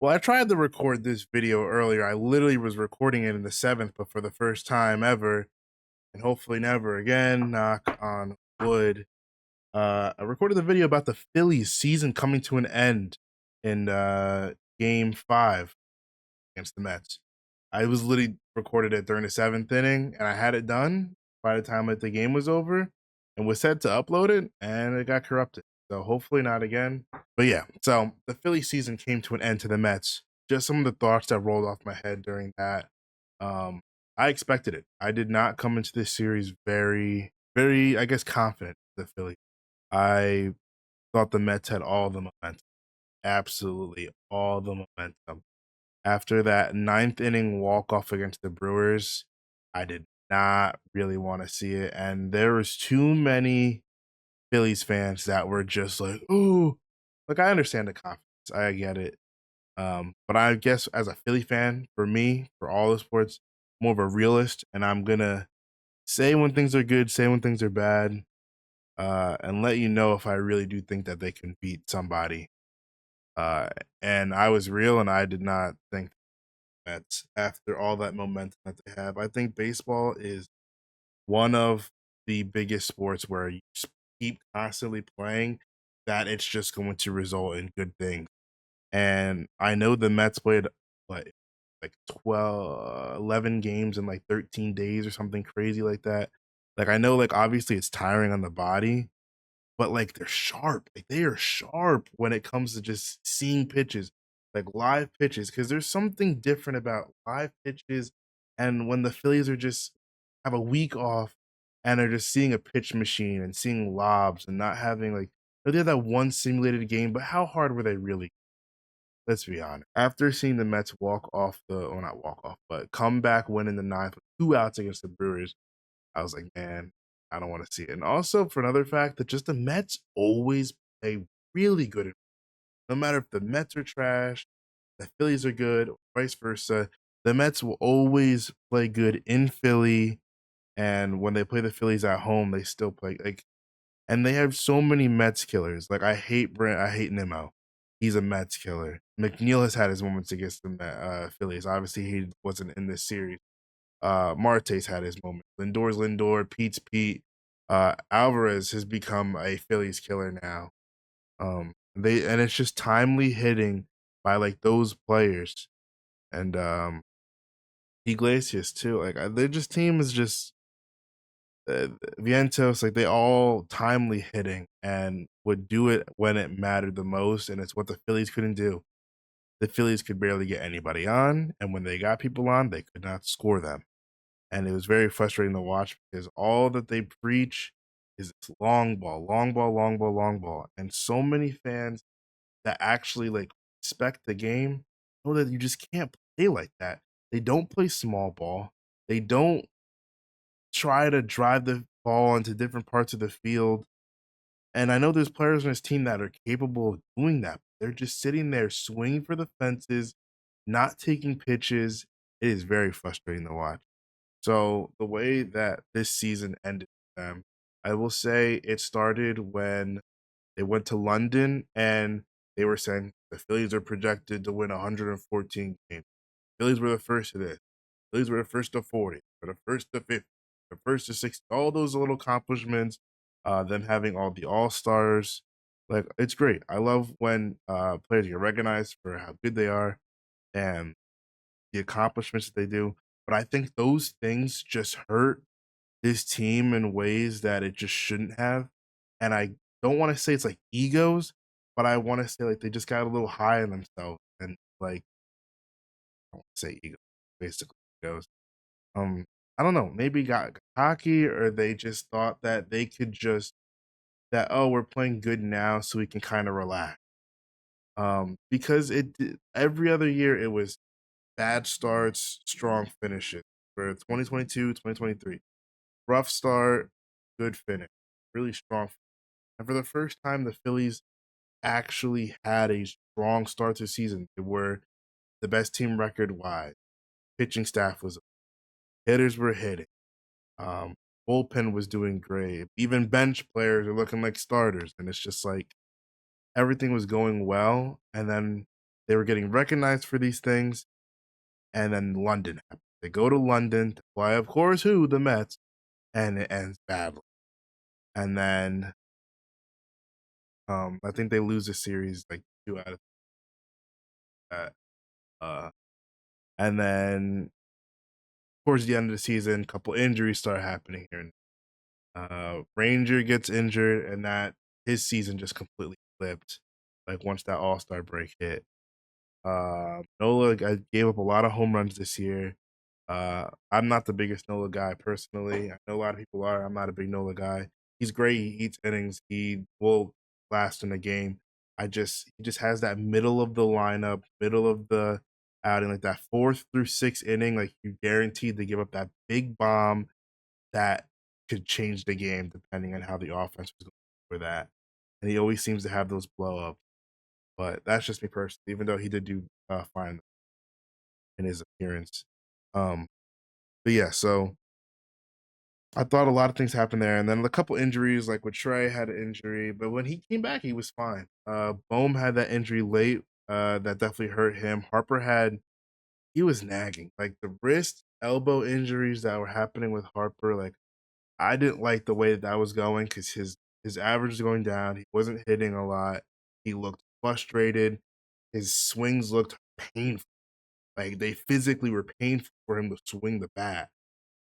Well, I tried to record this video earlier. I literally was recording it in the seventh, but for the first time ever, and hopefully never again, knock on wood. I recorded the video about the Phillies season coming to an end in game five against the Mets. I was literally recorded it during the seventh inning, and I had it done by the time that the game was over, and was set to upload it, and it got corrupted. So hopefully not again. But yeah, so the Philly season came to an end to the Mets. Just some of the thoughts that rolled off my head during that. Um, I expected it. I did not come into this series very, I guess, confident. The Philly. I thought the Mets had all the momentum, absolutely all the momentum. After that ninth inning walk off against the Brewers, I did not really want to see it, and there was too many Phillies fans that were just like, "Ooh," like I understand the confidence, I get it, but I guess as a Philly fan, for me, for all the sports, more of a realist, and I'm gonna say when things are good, say when things are bad, and let you know if I really do think that they can beat somebody. Uh, and I was real, and I did not think Mets after all that momentum that they have. I think baseball is one of the biggest sports where you just keep constantly playing that it's just going to result in good things. And I know the Mets played what like 12, 11 games in like 13 days or something crazy like that. Like I know like obviously it's tiring on the body, but, like, they're sharp, like, they are sharp when it comes to just seeing pitches, like, live pitches. Because there's something different about live pitches and when the Phillies are just have a week off and are just seeing a pitch machine and seeing lobs and not having, like they had that one simulated game, but how hard were they really? Let's be honest. After seeing the Mets walk off the or not walk off, but come back winning the ninth with 2 outs against the Brewers, I was like, man, I don't want to see it. And also for another fact that just the Mets always play really good. No matter if the Mets are trash, the Phillies are good, or vice versa. The Mets will always play good in Philly, and when they play the Phillies at home, they still play like. And they have so many Mets killers. Like I hate Brent, I hate Nimmo. He's a Mets killer. McNeil has had his moments against the Phillies. Obviously, he wasn't in this series. Marte's had his moment. Lindor's Lindor, Pete's Pete. Alvarez has become a Phillies killer now. They and it's just timely hitting by like those players and Iglesias too. Like their just team is just Vientos. Like they all timely hitting and would do it when it mattered the most, and it's what the Phillies couldn't do. The Phillies could barely get anybody on, and when they got people on, they could not score them. And it was very frustrating to watch because all that they preach is this long ball, long ball, long ball, long ball. And so many fans that actually like respect the game know that you just can't play like that. They don't play small ball. They don't try to drive the ball into different parts of the field. And I know there's players on this team that are capable of doing that. They're just sitting there swinging for the fences, not taking pitches. It is very frustrating to watch. So the way that this season ended for them, I will say it started when they went to London and they were saying the Phillies are projected to win 114 games. Phillies were the first to this. Phillies were the first to 40, were the first to 50, the first to 60. All those little accomplishments, them having all the All Stars, like it's great. I love when players get recognized for how good they are and the accomplishments that they do. But I think those things just hurt this team in ways that it just shouldn't have. And I don't want to say it's like egos, but I want to say like they just got a little high on themselves and like I want to say ego, basically egos. I don't know, maybe got cocky or they just thought that they could just that oh we're playing good now so we can kind of relax. Because every other year it was bad starts, strong finishes for 2022, 2023. Rough start, good finish, really strong. And for the first time, the Phillies actually had a strong start to the season. They were the best team record wise. Pitching staff was hitters were hitting. Um, Bullpen was doing great. Even bench players are looking like starters, and it's just like everything was going well. And then They were getting recognized for these things, and then London happened. They go to London to play, of course, who? The Mets, and it ends badly. And then I think they lose the series like 2 out of that. Uh, and then towards the end of the season, a couple injuries start happening here. Ranger gets injured, and that his season just completely flipped. Like once that All Star break hit, Nola gave up a lot of home runs this year. I'm not the biggest Nola guy personally. I know a lot of people are. I'm not a big Nola guy. He's great. He eats innings. He will last in the game. He just has that middle of the lineup, middle of the outing, like that fourth through sixth inning. Like you guaranteed to give up that big bomb that could change the game depending on how the offense was going for that. And he always seems to have those blow ups. But that's just me personally, even though he did do fine in his appearance. Um, but yeah, so I thought a lot of things happened there, and then a couple injuries, like with Trey had an injury, but when he came back, he was fine. Bohm had that injury late, that definitely hurt him. He was nagging, like the wrist, elbow injuries that were happening with Harper. Like I didn't like the way that was going because his average was going down. He wasn't hitting a lot. He looked frustrated. His swings looked painful. Like they physically were painful for him to swing the bat.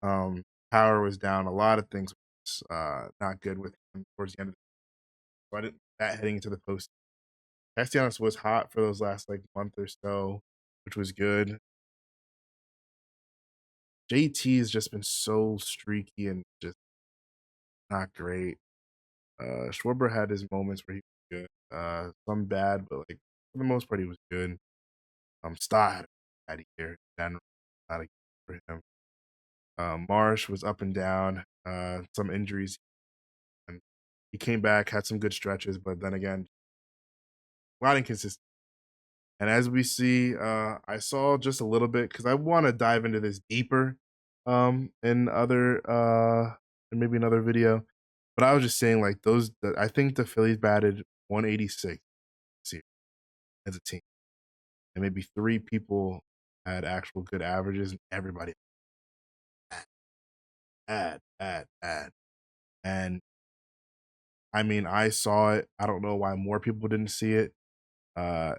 Um, Power was down. A lot of things was not good with him towards the end of the season. So I didn't that heading into the post. Castellanos was hot for those last like month or so, which was good. JT has just been so streaky and just not great. Schwarber had his moments where he was good. Some bad, but like for the most part he was good. Stott had a bad year. Not a good for him. Marsh was up and down. Some injuries, and he came back, had some good stretches, but then again, a lot of inconsistency. And as we see, I saw just a little bit because I want to dive into this deeper, in in maybe another video. But I was just saying, like I think the Phillies batted 186 this year as a team, and maybe three people had actual good averages, and everybody bad. And I mean, I saw it. I don't know why more people didn't see it. Uh,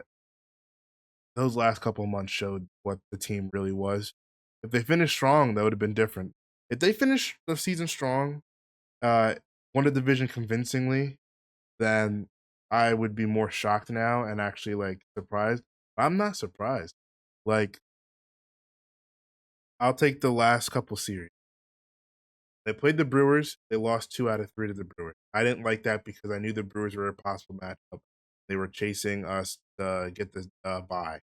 those last couple of months showed what the team really was. If they finished strong, that would have been different. If they finished the season strong, uh, won the division convincingly, then I would be more shocked now and actually like surprised. I'm not surprised. Like, I'll take the last couple series. They played the Brewers. They lost 2 out of 3 to the Brewers. I didn't like that because I knew the Brewers were a possible matchup. They were chasing us to get the bye.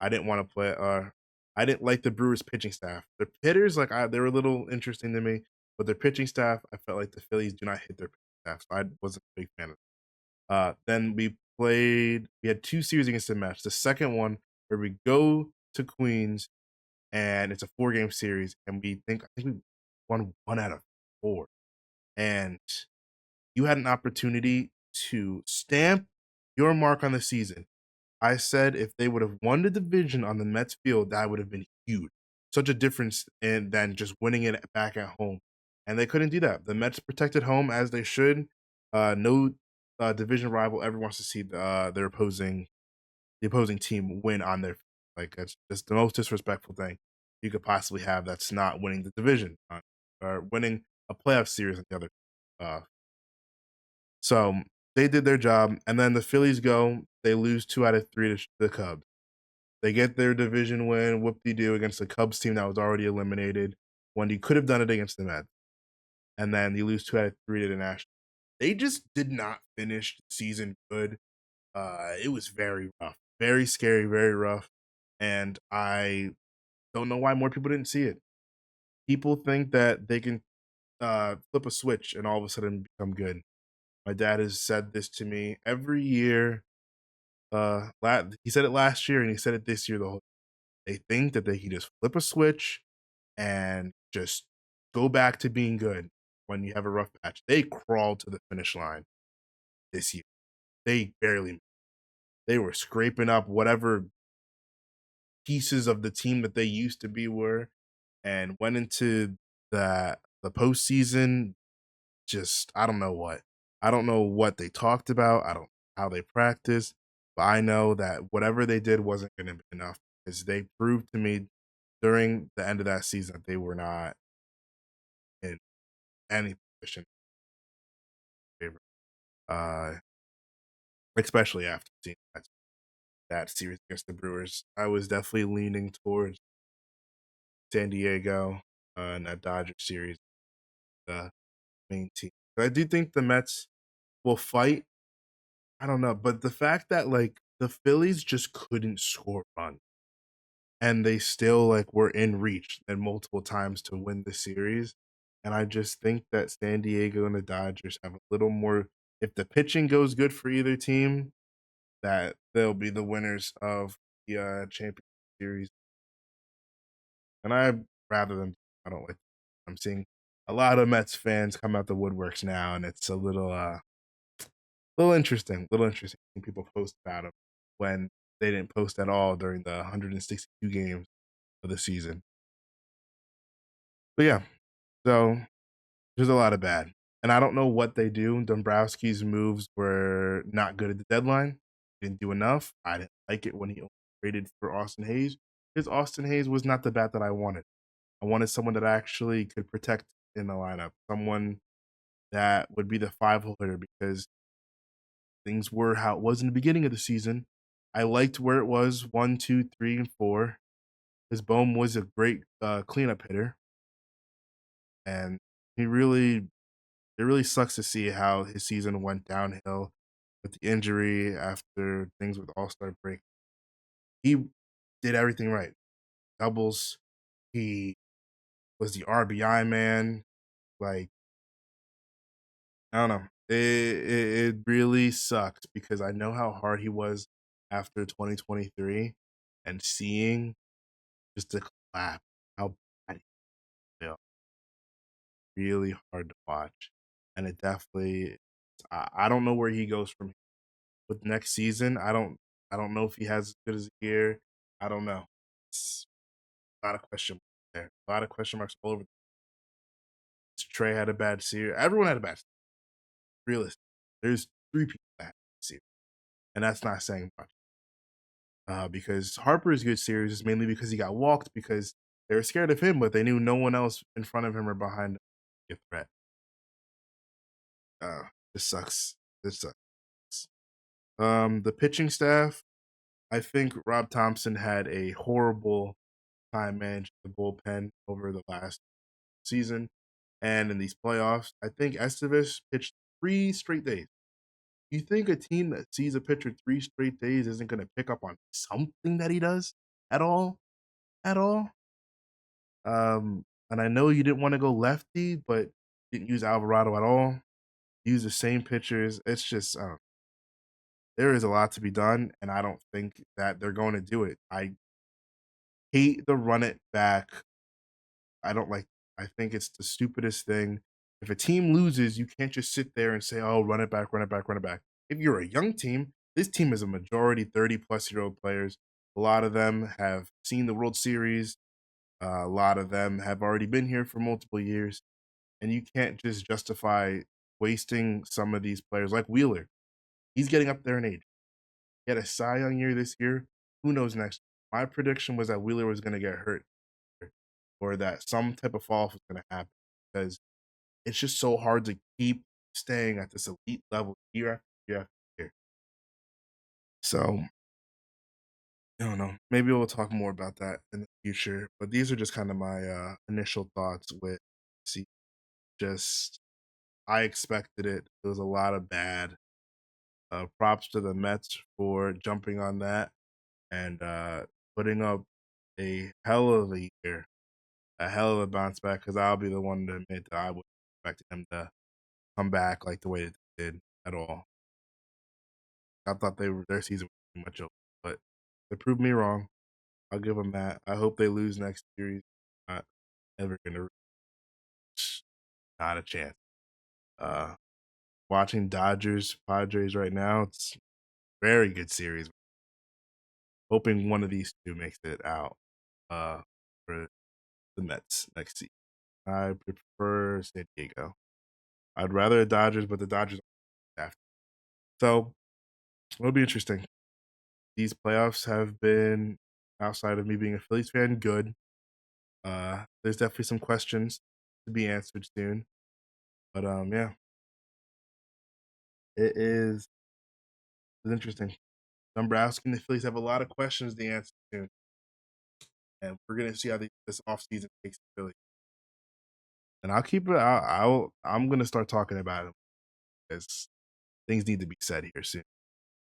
I didn't want to play. I didn't like the Brewers pitching staff. Their hitters, they were a little interesting to me, but their pitching staff, I felt like the Phillies do not hit their pitching staff, so I wasn't a big fan of it. Then we had 2 series against the Mets. The second one where we go to Queens and it's a 4-game series, and I think we won 1 out of 4. And you had an opportunity to stamp your mark on the season. I said if they would have won the division on the Mets field, that would have been huge. Such a difference than just winning it back at home. And they couldn't do that. The Mets protected home as they should. No division rival ever wants to see the opposing team win on their, like, that's just the most disrespectful thing you could possibly have. That's not winning the division, or winning a playoff series on the other. Uh, so they did their job, and then the Phillies go. They lose 2 out of 3 to the Cubs. They get their division win, whoop de doo, against the Cubs team that was already eliminated when you could have done it against the Mets. And then you lose 2 out of 3 to the Nationals. They just did not finish the season good. It was very rough, very scary, very rough. And I don't know why more people didn't see it. People think that they can flip a switch and all of a sudden become good. My dad has said this to me every year. He said it last year and he said it this year. They think that they can just flip a switch and just go back to being good when you have a rough patch. They crawled to the finish line this year. They barely. They were scraping up whatever pieces of the team that they used to be were, and went into the postseason. Just I don't know what. I don't know what they talked about. I don't how they practiced, but I know that whatever they did wasn't going to be enough because they proved to me during the end of that season that they were not in any position in favor. Uh, especially after seeing that series against the Brewers, I was definitely leaning towards San Diego and that Dodgers series, the main team. But I do think the Mets will fight. I don't know, but the fact that like the Phillies just couldn't score runs and they still like were in reach and multiple times to win the series. And I just think that San Diego and the Dodgers have a little more. If the pitching goes good for either team, that they'll be the winners of the championship series. And I rather than I don't like. I'm seeing a lot of Mets fans come out the woodworks now, and it's a little interesting. Little interesting. People post about them when they didn't post at all during the 162 games of the season. But yeah, so there's a lot of bad. And I don't know what they do. Dombrowski's moves were not good at the deadline. Didn't do enough. I didn't like it when he traded for Austin Hayes because Austin Hayes was not the bat that I wanted. I wanted someone that actually could protect in the lineup, someone that would be the 5-hole hitter because things were how it was in the beginning of the season. I liked where it was 1, 2, 3, and 4. His Bohm was a great cleanup hitter, and he really it really sucks to see how his season went downhill with the injury after things with All Star break. He did everything right. Doubles. He was the RBI man. Like I don't know. It really sucks because I know how hard he was after 2023, and seeing just the collapse, how bad he felt, really hard to watch. And it definitely, I don't know where he goes from here. With next season. I don't know if he has as good as a year. I don't know. It's a lot of question marks there. A lot of question marks all over. Trey had a bad series. Everyone had a bad series. Realistic. There's 3 people that had a bad series, and that's not saying much. Because Harper's good series is mainly because he got walked because they were scared of him, but they knew no one else in front of him or behind him would be a threat. Uh, this sucks. This sucks. The pitching staff. I think Rob Thompson had a horrible time managing the bullpen over the last season and in these playoffs. I think Estevez pitched 3 straight days. You think a team that sees a pitcher 3 straight days isn't going to pick up on something that he does at all? At all? And I know you didn't want to go lefty, but didn't use Alvarado at all. Use the same pitchers. It's just there is a lot to be done, and I don't think that they're going to do it. I hate the run it back. I don't like. I think it's the stupidest thing. If a team loses, you can't just sit there and say, "Oh, run it back, run it back, run it back." If you're a young team, this team is a majority 30-plus-year-old players. A lot of them have seen the World Series. A lot of them have already been here for multiple years, and you can't just justify wasting some of these players like Wheeler. He's getting up there in age. He had a Cy Young year this year. Who knows next? My prediction was that Wheeler was going to get hurt or that some type of fall off was going to happen because it's just so hard to keep staying at this elite level year after year after year. So I don't know. Maybe we'll talk more about that in the future. But these are just kind of my initial thoughts with see just I expected it. There was a lot of bad. Props to the Mets for jumping on that and putting up a hell of a year, a hell of a bounce back. Because I'll be the one to admit that I would expect him to come back like the way that they did at all. I thought their season was pretty much over, but they proved me wrong. I'll give them that. I hope they lose next series. Not ever gonna, not a chance. Uh, Watching Dodgers Padres right now, it's very good series. Hoping one of these two makes it out for the Mets next season. I prefer San Diego. I'd rather the Dodgers, but the Dodgers have. So it'll be interesting. These playoffs have been, outside of me being a Phillies fan, good. There's definitely some questions to be answered soon. But yeah, it is it's interesting. Dombrowski and the Phillies have a lot of questions to answer soon. And we're gonna see how this offseason takes the Phillies. And I'll keep it. I'm gonna start talking about it because things need to be said here soon.